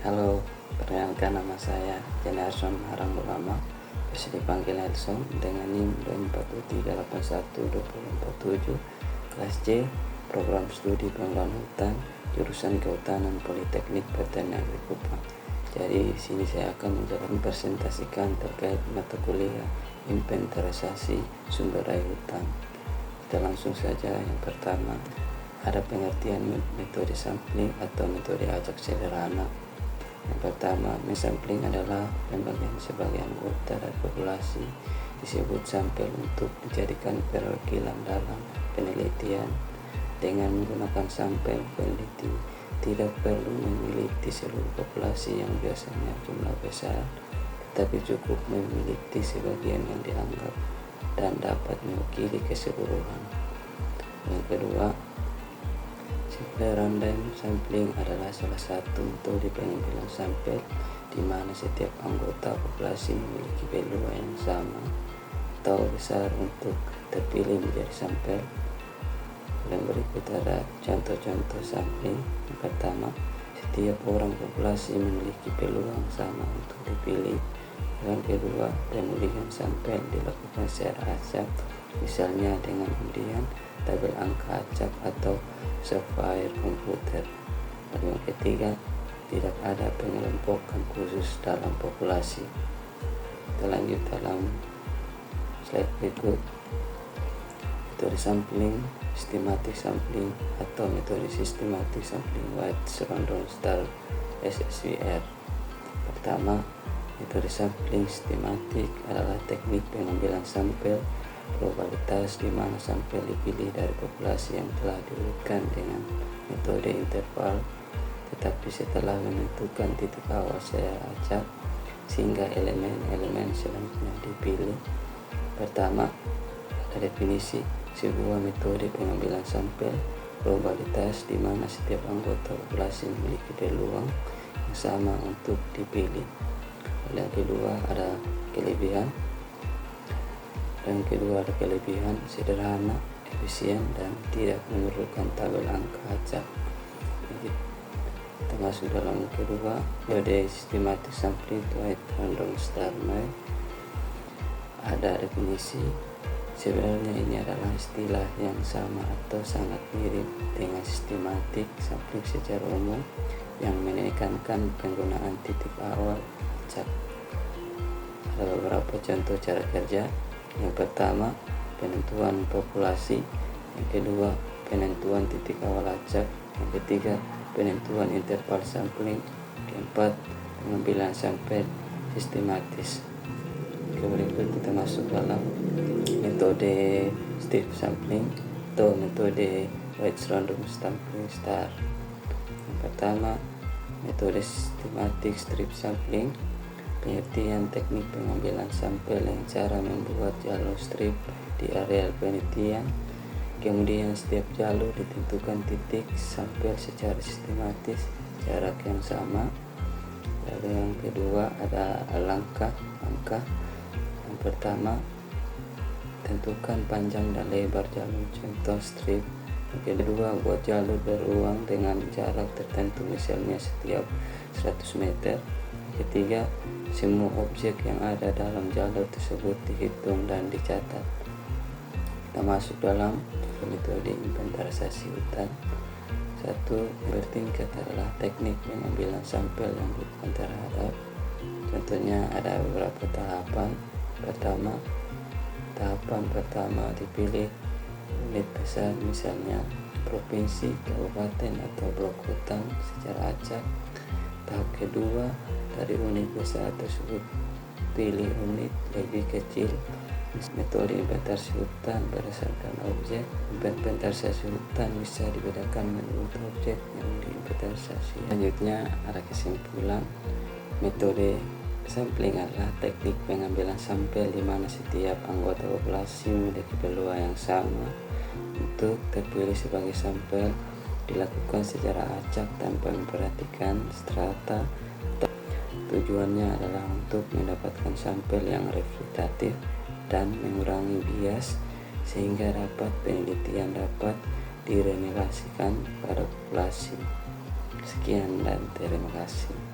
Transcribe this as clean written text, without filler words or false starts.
Halo, perkenalkan nama saya Jenarson Harang Ulama, bisa dipanggil Nelson, dengan NIM 243812047, kelas C, program studi pengelolaan hutan, jurusan Kehutanan Politeknik Pertanian Negeri Kupang. Jadi sini saya akan mempresentasikan terkait mata kuliah inventarisasi sumber daya hutan. Kita langsung saja. Yang pertama, ada pengertian metode sampling atau metode acak sederhana. Yang pertama, mensampling adalah pembagian sebagai anggota dari populasi disebut sampel untuk dijadikan perwakilan dalam penelitian. Dengan menggunakan sampel, peneliti tidak perlu meneliti seluruh populasi yang biasanya jumlah besar, tetapi cukup meneliti sebagian yang dianggap dan dapat mewakili keseluruhan. Yang kedua, simple random sampling adalah salah satu metode pengambilan sampel di mana setiap anggota populasi memiliki peluang yang sama atau besar untuk terpilih menjadi sampel. Dan berikut ada contoh-contoh sampling. Yang pertama, setiap orang populasi memiliki peluang sama untuk dipilih. Yang kedua, pemulihan sampel dilakukan secara acak, misalnya dengan undian, tabel angka acak atau software komputer. Dan yang ketiga, tidak ada pengelompokan khusus dalam populasi. Kita lanjut dalam slide berikut. Metode sampling, systematic sampling atau metode systematic sampling White Random Star SSWR. Pertama, metode sampling sistematik adalah teknik pengambilan sampel probabilitas di mana sampel dipilih dari populasi yang telah diurutkan dengan metode interval, tetapi setelah menentukan titik awal secara acak sehingga elemen-elemen selanjutnya dipilih. Pertama, ada definisi sebuah metode pengambilan sampel probabilitas di mana setiap anggota populasi memiliki peluang yang sama untuk dipilih. Yang kedua ada kelebihan. Sederhana, efisien, dan tidak memerlukan tabel angka acak. Termasuk dalam kedua, metode systematic sampling White Random Star. Ada definisi. Sebenarnya ini adalah istilah yang sama atau sangat mirip dengan systematic sampling secara umum yang menekankan penggunaan titik awal acak. Ada beberapa contoh cara kerja. Yang pertama, penentuan populasi. Yang kedua, penentuan titik awal acak. Yang ketiga, penentuan interval sampling. Keempat, pengambilan sampel sistematis. Kemudian kita masuk dalam metode strip sampling atau metode White Random Sampling Star. Yang pertama, metode systematic strip sampling. Pengertian teknik pengambilan sampel yang cara membuat jalur strip di areal penelitian. Kemudian setiap jalur ditentukan titik sampel secara sistematis jarak yang sama. Lalu yang kedua ada angka. Yang pertama, tentukan panjang dan lebar jalur, contoh strip. Yang kedua, buat jalur berulang dengan jarak tertentu, misalnya setiap 100 meter. Ketiga, semua objek yang ada dalam jalur tersebut dihitung dan dicatat. Kita masuk dalam metode inventarisasi hutan. Satu, bertingkat adalah teknik pengambilan sampel yang bukan terhadap. Contohnya ada beberapa tahapan. Tahapan pertama dipilih unit besar, misalnya provinsi, kabupaten, atau blok hutan secara acak. Tahap kedua, dari unit besar tersebut pilih unit lebih kecil. Metode inventarisasi hutan berdasarkan objek. Inventarisasi hutan bisa dibedakan menurut objek yang diinventarisasi. Selanjutnya ada kesimpulan. Metode sampling adalah teknik pengambilan sampel di mana setiap anggota populasi memiliki peluang yang sama untuk terpilih sebagai sampel. Dilakukan secara acak tanpa memperhatikan strata. Tujuannya adalah untuk mendapatkan sampel yang representatif dan mengurangi bias sehingga penelitian dapat direlasikan pada populasi. Sekian dan terima kasih.